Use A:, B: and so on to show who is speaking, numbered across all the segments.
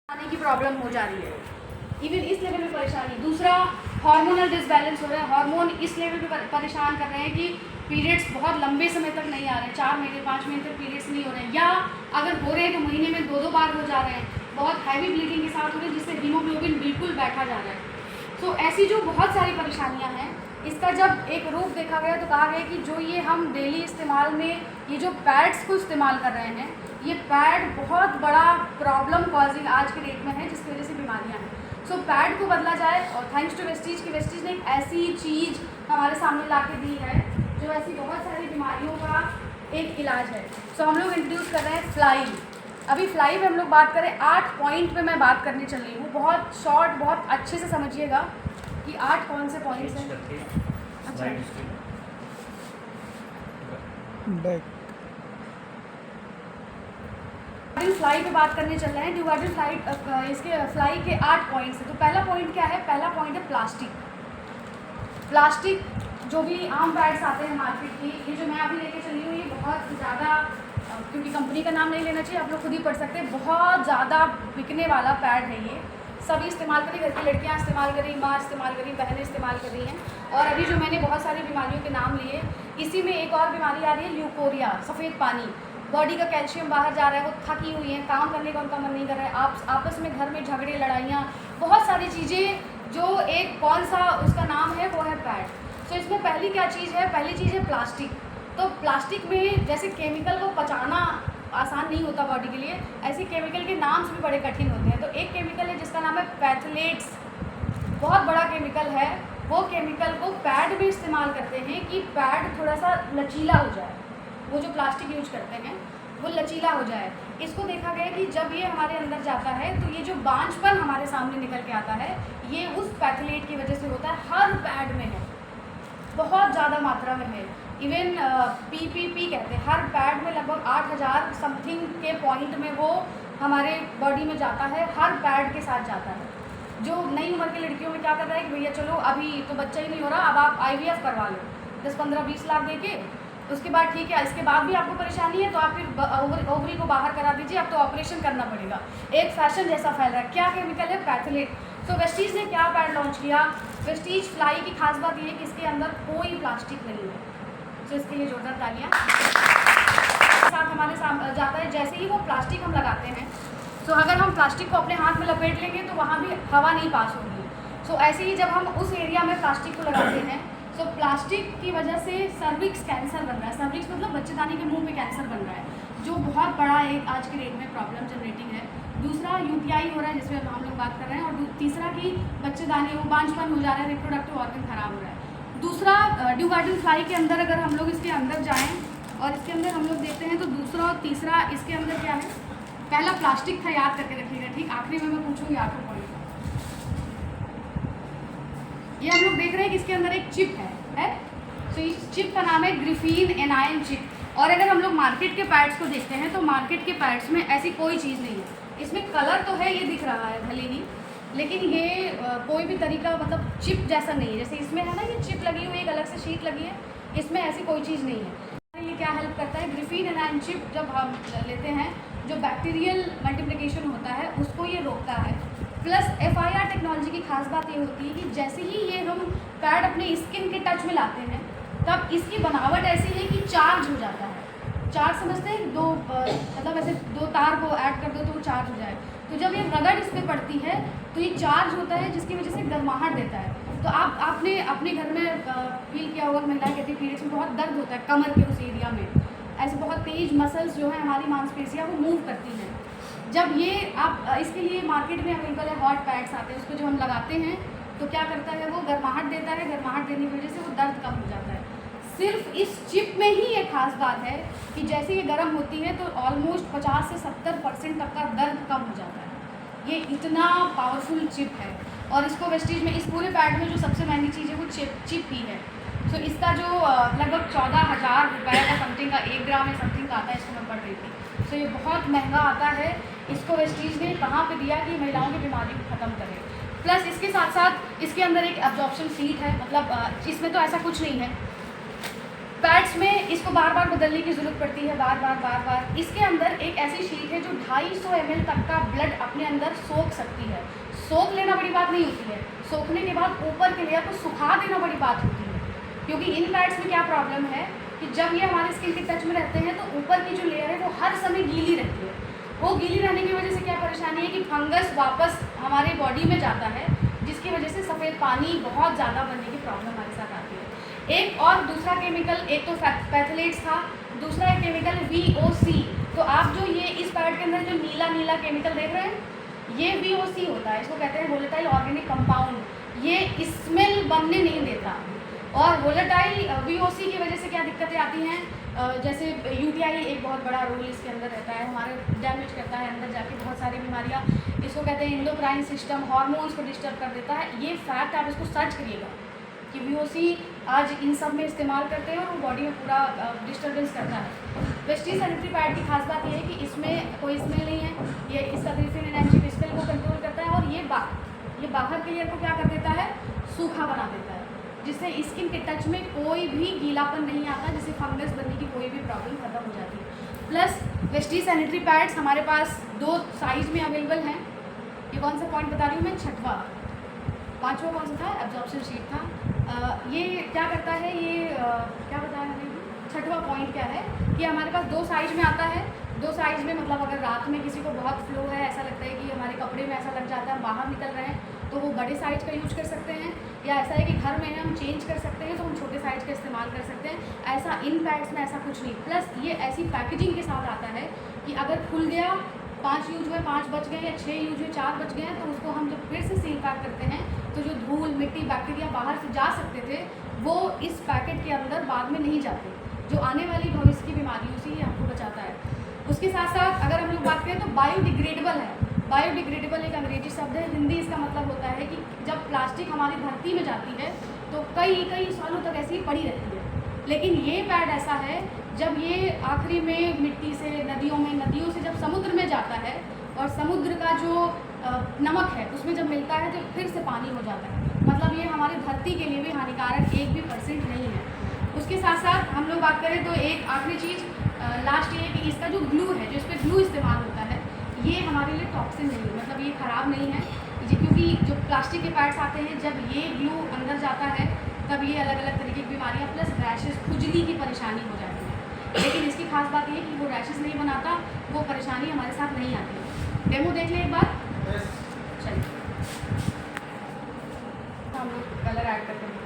A: आने की प्रॉब्लम हो जा रही है, इवन इस लेवल में परेशानी। दूसरा, हार्मोनल डिसबैलेंस हो रहा है, हार्मोन इस लेवल पे परेशान कर रहे हैं कि पीरियड्स बहुत लंबे समय तक नहीं आ रहे हैं, 4 महीने 5 महीने तक पीरियड्स नहीं हो रहे हैं, या अगर हो रहे हैं तो महीने में 2-2 बार हो जा रहे हैं, बहुत हैवी ब्लीडिंग के साथ हो रहे हैं, जिससे हीमोग्लोबिन बिल्कुल बैठा जा रहा है। सो ऐसी जो बहुत सारी परेशानियाँ हैं, इसका जब एक रूप देखा गया तो कहा गया कि जो ये हम डेली इस्तेमाल में ये जो पैड्स को इस्तेमाल कर रहे हैं, ये पैड बहुत बड़ा प्रॉब्लम कॉजिंग आज के डेट में है, जिसकी वजह से बीमारियां हैं। सो पैड को बदला जाए, और थैंक्स टू वेस्टीज की वेस्टीज ने एक ऐसी चीज़ हमारे सामने ला के दी है जो ऐसी बहुत सारी बीमारियों का एक इलाज है। सो हम लोग इंट्रोड्यूस कर रहे हैं फ्लाई। अभी फ्लाई में हम लोग बात करें, 8 पॉइंट पे मैं बात करने चल रही हूँ, बहुत शॉर्ट, बहुत अच्छे से समझिएगा कि 8 कौन से पॉइंट्स हैं। अच्छा, फ्लाई पे बात करने चल रहे हैं। ड्यूवाइडल फ्लाई, इसके फ्लाई के 8 पॉइंट्स हैं। तो पहला पॉइंट क्या है? पहला पॉइंट है प्लास्टिक। प्लास्टिक जो भी आम पैड्स आते हैं मार्केट की, ये जो मैं अभी लेके चली हूँ, ये बहुत ज़्यादा, क्योंकि कंपनी का नाम नहीं लेना चाहिए, आप लोग खुद ही पढ़ सकते हैं, बहुत ज़्यादा बिकने वाला पैड है ये। सभी इस्तेमाल करी, घर की लड़कियाँ इस्तेमाल करी, माँ इस्तेमाल करी, बहनें इस्तेमाल कर रही हैं। और अभी जो मैंने बहुत सारी बीमारियों के नाम लिए, इसी में एक और बीमारी आ रही है, ल्यूकोरिया, सफ़ेद पानी। बॉडी का कैल्शियम बाहर जा रहा है, वो थकी हुई हैं, काम करने का उनका मन नहीं कर रहा है, आप आपस में घर में झगड़े, लड़ाइयाँ, बहुत सारी चीज़ें, जो एक कौन सा उसका नाम है, वो है पैड। सो इसमें पहली क्या चीज़ है? पहली चीज़ है प्लास्टिक। तो प्लास्टिक में जैसे केमिकल को पचाना आसान नहीं होता बॉडी के लिए, ऐसे केमिकल के नाम्स भी बड़े कठिन होते हैं। तो एक केमिकल है जिसका नाम है पैथलेट्स, बहुत बड़ा केमिकल है। वो केमिकल को पैड में इस्तेमाल करते हैं कि पैड थोड़ा सा लचीला हो जाए, वो जो प्लास्टिक यूज करते हैं वो लचीला हो जाए। इसको देखा गया कि जब ये हमारे अंदर जाता है तो ये जो बांझपन हमारे सामने निकल के आता है, ये उस पैथलेट की वजह से होता है। हर पैड में है, बहुत ज़्यादा मात्रा में है। इवन पीपीपी कहते हैं, हर पैड में लगभग 8000 समथिंग के पॉइंट में वो हमारे बॉडी में जाता है, हर पैड के साथ जाता है। जो नई उम्र की लड़कियों में क्या कर रहा है कि भैया चलो अभी तो बच्चा ही नहीं हो रहा, अब आप IVF करवा लो 10-15-20 लाख दे के, उसके बाद ठीक है, इसके बाद भी आपको परेशानी है तो आप फिर ओवरी को बाहर करा दीजिए, अब तो ऑपरेशन करना पड़ेगा। एक फैशन जैसा फैल रहा है। क्या केमिकल है? पैथलेट। तो वेस्टीज ने क्या पैड लॉन्च किया? वेस्टीज फ्लाई की खास बात ये है कि इसके अंदर कोई प्लास्टिक नहीं है। तो इसके लिए जोरदार तालियां। साथ हमारे साथ जाता है, जैसे ही वो प्लास्टिक हम लगाते हैं, तो अगर हम प्लास्टिक को अपने हाथ में लपेट लेंगे तो वहाँ भी हवा नहीं पास होगी। सो ऐसे ही जब हम उस एरिया में प्लास्टिक को लगाते हैं, तो प्लास्टिक की वजह से सर्विक्स कैंसर बन रहा है। सर्विक्स मतलब बच्चेदानी के मुंह पे कैंसर बन रहा है, जो बहुत बड़ा एक आज के डेट में प्रॉब्लम जनरेटिंग है। दूसरा UTI हो रहा है, जिसमें हम लोग बात कर रहे हैं। और तीसरा कि बच्चेदानी, वो बांझपन हो जा रहा है, रिप्रोडक्टिव ऑर्गन खराब हो रहा है। दूसरा, ड्यूवाइडल फ्लाई के अंदर अगर हम लोग इसके अंदर जाएँ और इसके अंदर हम लोग देखते हैं, तो दूसरा और तीसरा इसके अंदर क्या है? पहला प्लास्टिक था, याद करके रखिएगा, ठीक। आखिरी में मैं पूछूंगी आखिरी पॉइंट। ये हम लोग देख रहे हैं कि इसके अंदर एक चिप है। तो इस चिप का नाम है ग्रिफीन एनायन चिप। और अगर हम लोग मार्केट के पैड्स को देखते हैं, तो मार्केट के पैड्स में ऐसी कोई चीज़ नहीं है। इसमें कलर तो है, ये दिख रहा है भले ही, लेकिन ये कोई भी तरीका, मतलब चिप जैसा नहीं है। जैसे इसमें है ना, ये चिप लगी हुई, एक अलग से शीट लगी है, इसमें ऐसी कोई चीज़ नहीं है। ये क्या हेल्प करता है? ग्रिफीन एनायन चिप जब हम लेते हैं, जो बैक्टीरियल मल्टीप्लिकेशन होता है उसको ये रोकता है। प्लस FIR टेक्नोलॉजी की खास बात ये होती है कि जैसे ही ये हम पैड अपने स्किन के टच में लाते हैं, तब इसकी बनावट ऐसी है कि चार्ज हो जाता है। चार्ज समझते हैं? दो मतलब ऐसे 2 तार को ऐड कर दो तो वो चार्ज हो जाए। तो जब ये रगड़ इस पर पड़ती है तो ये चार्ज होता है, जिसकी वजह से गर्माहट देता है। तो आपने अपने घर में फील किया होगा, महिलाएं कहती है पीरियड्स में बहुत दर्द होता है कमर के उस एरिया में, ऐसे बहुत तेज मसल्स जो है हमारी मांसपेशियाँ वो मूव करती हैं। जब ये आप इसके लिए मार्केट में अवेलेबल है, हॉट पैड्स आते हैं, उसको जब हम लगाते हैं तो क्या करता है, वो गर्माहट देता है। गर्माहट देने की वजह से वो दर्द कम हो जाता है। सिर्फ इस चिप में ही ये खास बात है कि जैसे ये गर्म होती है तो ऑलमोस्ट 50 से 70% तक का दर्द कम हो जाता है। ये इतना पावरफुल चिप है। और इसको वेस्टीज में, इस पूरे पैड में जो सबसे महंगी चीज़ है वो चिप ही है। तो इसका जो लगभग 14,000 रुपये का समथिंग का 1 ग्राम या समथिंग का आता है, इसको मैं पढ़ रही थी। तो ये बहुत महंगा आता है। इसको वेस्टीज ने कहाँ पे दिया कि महिलाओं की बीमारी को ख़त्म करे। प्लस इसके साथ साथ इसके अंदर एक एब्जॉर्प्शन सीट है, मतलब इसमें तो ऐसा कुछ नहीं है, पैड्स में इसको बार बार बदलने की ज़रूरत पड़ती है, बार बार। इसके अंदर एक ऐसी शीट है जो 250 ml तक का ब्लड अपने अंदर सोख सकती है। सोख लेना बड़ी बात नहीं होती है, सोखने के बाद ऊपर के लेयर को सुखा देना बड़ी बात होती है। क्योंकि इन पैड्स में क्या प्रॉब्लम है कि जब ये हमारे स्किन के टच में रहते हैं तो ऊपर की जो लेयर है वो हर समय गीली रहती है। वो गीली रहने की वजह से क्या परेशानी है कि फंगस वापस हमारे बॉडी में जाता है, जिसकी वजह से सफ़ेद पानी बहुत ज़्यादा बनने की प्रॉब्लम हमारे साथ आती है। एक और दूसरा केमिकल, एक तो पैथलेट्स था, दूसरा है केमिकल VOC। तो आप जो ये इस पैड के अंदर जो नीला नीला केमिकल देख रहे हैं, ये VOC होता है। इसको कहते हैं वोलेटाइल ऑर्गेनिक कंपाउंड। ये स्मेल बनने नहीं देता। और वोलेटाइल VOC की वजह से क्या दिक्कतें आती हैं, जैसे UTI एक बहुत बड़ा रोल इसके अंदर रहता है, हमारे डैमेज करता है अंदर जाके बहुत सारी बीमारियाँ। इसको कहते हैं एंडोक्राइन सिस्टम, हार्मोन्स को डिस्टर्ब कर देता है। ये फैक्ट आप इसको सर्च करिएगा कि VOC आज इन सब में इस्तेमाल करते हैं और वो बॉडी में पूरा डिस्टर्बेंस करता है। वेस्टीज सैनिटरी पैड की खास बात ये है कि इसमें कोई स्मेल नहीं है, ये इसका ग्लिसरीन एनर्जी स्मेल को कंट्रोल करता है और ये बाहर के लेयर को क्या कर देता है, सूखा बना देता है, जिससे स्किन के टच में कोई भी गीलापन नहीं आता, जिससे फंगस बनने की कोई भी प्रॉब्लम खत्म हो जाती है। प्लस वेस्टीज सैनिटरी पैड्स हमारे पास 2 साइज़ में अवेलेबल हैं। ये कौन सा पॉइंट बता रही हूँ मैं, छठवा। पाँचवा कौन सा था, एब्जॉर्प्शन शीट था। ये क्या करता है, ये क्या बताया मैंने, छठवा पॉइंट क्या है कि हमारे पास 2 साइज में आता है। 2 साइज में मतलब अगर रात में किसी को बहुत फ्लो है, ऐसा लगता है कि हमारे कपड़े में ऐसा लग जाता है, हम बाहर निकल रहे हैं, तो वो बड़े साइज का यूज कर सकते हैं, या ऐसा है कि घर में है हम चेंज कर सकते हैं तो हम छोटे साइज का इस्तेमाल कर सकते हैं। ऐसा इन पैड्स में ऐसा कुछ नहीं। प्लस ये ऐसी पैकेजिंग के साथ आता है कि अगर खुल गया, 5 यूज हुए 5 बच गए, या 6 यूज हुए 4 बच गए, तो उसको हम जब फिर से सील पैक करते हैं तो जो धूल मिट्टी बैक्टीरिया बाहर से जा सकते थे वो इस पैकेट के अंदर बाद में नहीं जाते, जो आने वाली भविष्य की बीमारियों से ये हमको बचाता है। उसके साथ साथ अगर हम लोग बात करें तो बायोडिग्रेडेबल है। बायोडिग्रेडेबल एक अंग्रेजी शब्द है, हिंदी इसका मतलब होता है कि जब प्लास्टिक हमारी धरती में जाती है तो कई सालों तक ऐसी ही पड़ी रहती है। लेकिन ये पैड ऐसा है, जब ये आखिरी में मिट्टी से नदियों से जब समुद्र में जाता है और समुद्र का जो नमक है उसमें जब मिलता है तो फिर से पानी हो जाता है। मतलब ये हमारी धरती के लिए भी हानिकारक 1% भी नहीं है। उसके साथ साथ हम लोग बात करें तो एक आखिरी चीज़ लास्ट ये है कि इसका जो ग्लू है, जो इस पर ग्लू इस्तेमाल होता है, ये हमारे लिए टॉक्सिन नहीं है, मतलब ये ख़राब नहीं है। क्योंकि जो प्लास्टिक के पैड्स आते हैं, जब ये ग्लू अंदर जाता है तब ये अलग अलग तरीके की बीमारियाँ प्लस रैशेज़, खुजली की परेशानी हो जाती है। लेकिन इसकी खास बात ये है कि वो रैशेज़ नहीं बनाता, वो परेशानी हमारे साथ नहीं आती है। डेमो देख लें एक बार। चलिए हम लोग कलर ऐड करते हैं।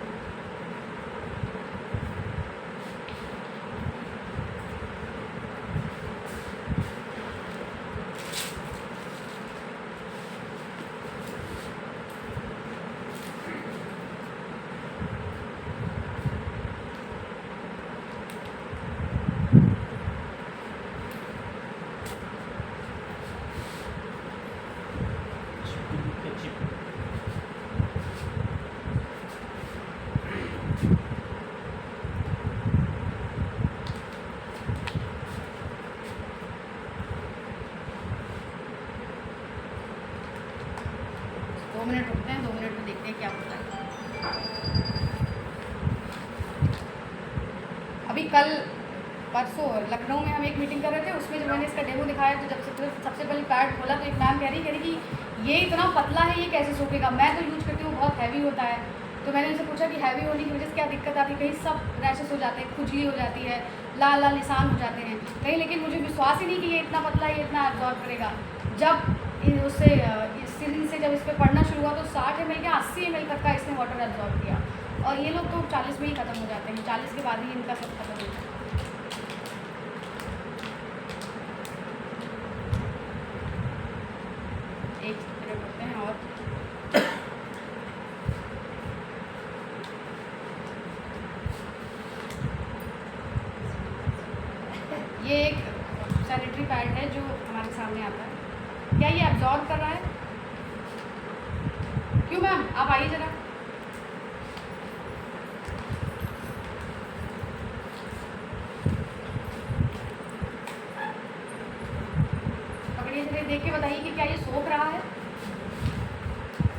A: मिनट रुकते हैं, 2 मिनट में देखते हैं क्या होता है। अभी कल परसों लखनऊ में हम एक मीटिंग कर रहे थे, उसमें जब मैंने इसका डेमो दिखाया तो जब सबसे पहले पैड खोला तो एक मैम कह रही कि ये इतना पतला है, ये कैसे सूखेगा। मैं तो यूज करती हूँ, बहुत हैवी होता है। तो मैंने उनसे पूछा कि हैवी होने की वजह से क्या दिक्कत आती है, कहीं सब रैशेस हो जाते हैं, खुजली हो जाती है, लाल लाल निशान हो जाते हैं कहीं। लेकिन मुझे विश्वास ही नहीं कि ये इतना पतला है, ये इतना एब्जॉर्ब करेगा। जब उससे सिरिंज से जब इस पर पढ़ना शुरू हुआ तो 60 ml या 80 ml तक का इसने वाटर एब्जॉर्ब किया, और ये लोग तो 40 में ही ख़त्म हो जाते हैं, 40 के बाद ही इनका सब खत्म हो जाता है। एक मिनट होते हैं और ये एक सैनिटरी पैड है जो हमारे सामने आता है। क्या ये एब्जॉर्ब कर रहा है? क्यों मैम, आप आइए जरा। पकड़िए जरा, देख के बताइए कि क्या ये सोख रहा है।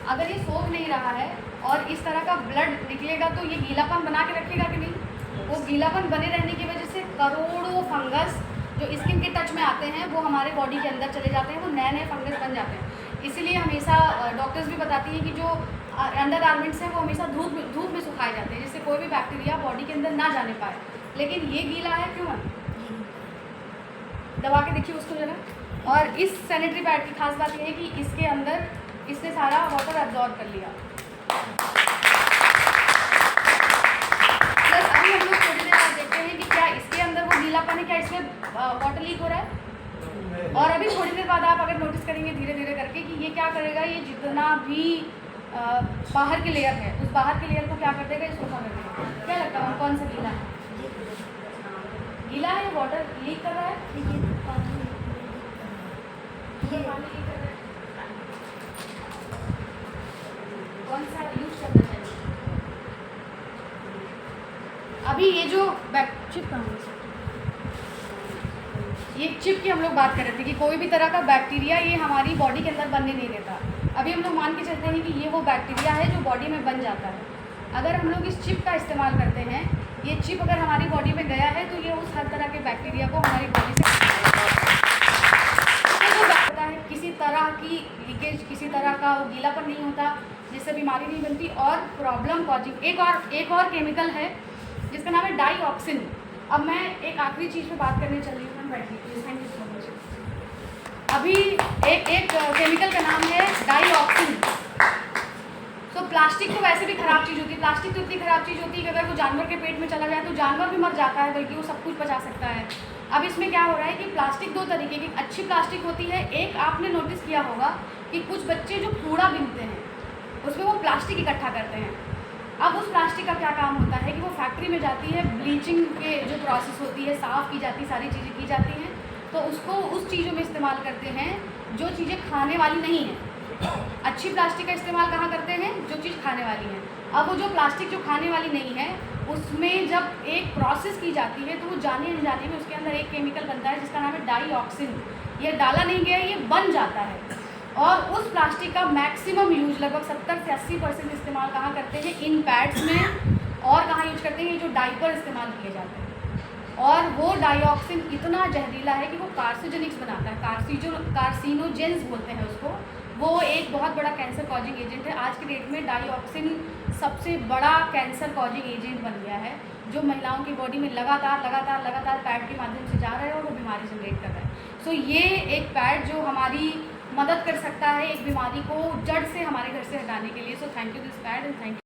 A: अगर ये सोख नहीं रहा है और इस तरह का ब्लड निकलेगा तो ये गीलापन बना के रखेगा कि नहीं? वो गीलापन बने रहने की वजह से करोड़ों फंगस जो स्किन के टच में आते हैं वो हमारे बॉडी के अंदर चले जाते हैं, वो नए नए फंगस बन जाते हैं। इसीलिए हमेशा डॉक्टर्स भी बताती हैं कि जो अंडर गारमेंट्स हैं वो हमेशा धूप में सुखाए जाते हैं, जिससे कोई भी बैक्टीरिया बॉडी के अंदर ना जाने पाए। लेकिन ये गीला है क्यों है? दबा के देखिए उसको जरा। और इस सैनिटरी पैड की खास बात यह है कि इसके अंदर इसने सारा वाटर एब्जॉर्ब कर लिया। प्लस अभी हम लोग थोड़ी देर बाद देखते हैं कि क्या इसके अंदर वो गीलापन है, क्या इसमें वाटर लीक हो रहा है। और अभी थोड़ी देर बाद आप अगर नोटिस करेंगे धीरे धीरे करके कि ये क्या करेगा, ये जितना भी बाहर के लेयर है उस बाहर के लेयर को क्या कर देगा, इसको खा देगा। क्या लगता है कौन सा गीला है? गीला है, वाटर लीक कर रहा है, पानी लीक कर रहा है। कौन सा यूज करना चाहिए? अभी ये जो चिप कहाँ है? ये चिप की हम लोग बात कर रहे थे कि कोई भी तरह का बैक्टीरिया ये हमारी बॉडी के अंदर बनने नहीं देता। अभी हम लोग मान के चलते हैं कि ये वो बैक्टीरिया है जो बॉडी में बन जाता है। अगर हम लोग इस चिप का इस्तेमाल करते हैं, ये चिप अगर हमारी बॉडी में गया है तो ये उस हर तरह के बैक्टीरिया को हमारी बॉडी से होता है। किसी तरह की लीकेज, किसी तरह का वो गीलापन नहीं होता जिससे बीमारी नहीं बनती। और प्रॉब्लम कॉजिंग एक और केमिकल है जिसका नाम है डाईऑक्सिन। अब मैं एक आखिरी चीज़ पे बात करने चल रही हूँ, बैठिए please. Thank you so much. अभी एक केमिकल का नाम है डाईऑक्सिन। तो प्लास्टिक तो वैसे भी ख़राब चीज़ होती है। प्लास्टिक तो इतनी ख़राब चीज़ होती है कि अगर वो जानवर के पेट में चला जाए तो जानवर भी मर जाता है, बल्कि वो सब कुछ बचा सकता है। अब इसमें क्या हो रहा है कि प्लास्टिक दो तरीके की अच्छी प्लास्टिक होती है। एक आपने नोटिस किया होगा कि कुछ बच्चे जो कूड़ा बीनते हैं उसमें वो प्लास्टिक इकट्ठा करते हैं। अब उस प्लास्टिक का क्या काम होता है कि वो फैक्ट्री में जाती है, ब्लीचिंग के जो प्रोसेस होती है, साफ़ की जाती, सारी चीज़ें की जाती हैं, तो उसको उस चीज़ों में इस्तेमाल करते हैं जो चीज़ें खाने वाली नहीं हैं। अच्छी प्लास्टिक का इस्तेमाल कहाँ करते हैं? जो चीज़ खाने वाली है। अब वो जो प्लास्टिक जो खाने वाली नहीं है उसमें जब एक प्रोसेस की जाती है तो वो जाने अनजाने में उसके अंदर एक केमिकल बनता है जिसका नाम है डाईऑक्सिन। ये डाला नहीं गया, ये बन जाता है। और उस प्लास्टिक का मैक्सिमम यूज लगभग 70 से 80% इस्तेमाल कहाँ करते हैं? इन पैड्स में। और कहाँ यूज करते हैं? जो डाइपर इस्तेमाल किए जाते हैं। और वो डाईऑक्सिन इतना जहरीला है कि वो कार्सिनोजेनिक्स बनाता है, कार्सिनोजेंस बोलते हैं उसको। वो एक बहुत बड़ा कैंसर कॉजिंग एजेंट है। आज के डेट में डाईऑक्सिन सबसे बड़ा कैंसर कॉजिंग एजेंट बन गया है, जो महिलाओं की बॉडी में लगातार पैड के माध्यम से जा रहा है और वो बीमारी जनरेट कर रहा है। सो ये एक पैड जो हमारी मदद कर सकता है एक बीमारी को जड़ से हमारे घर से हटाने के लिए। So thank you this pad and thank you.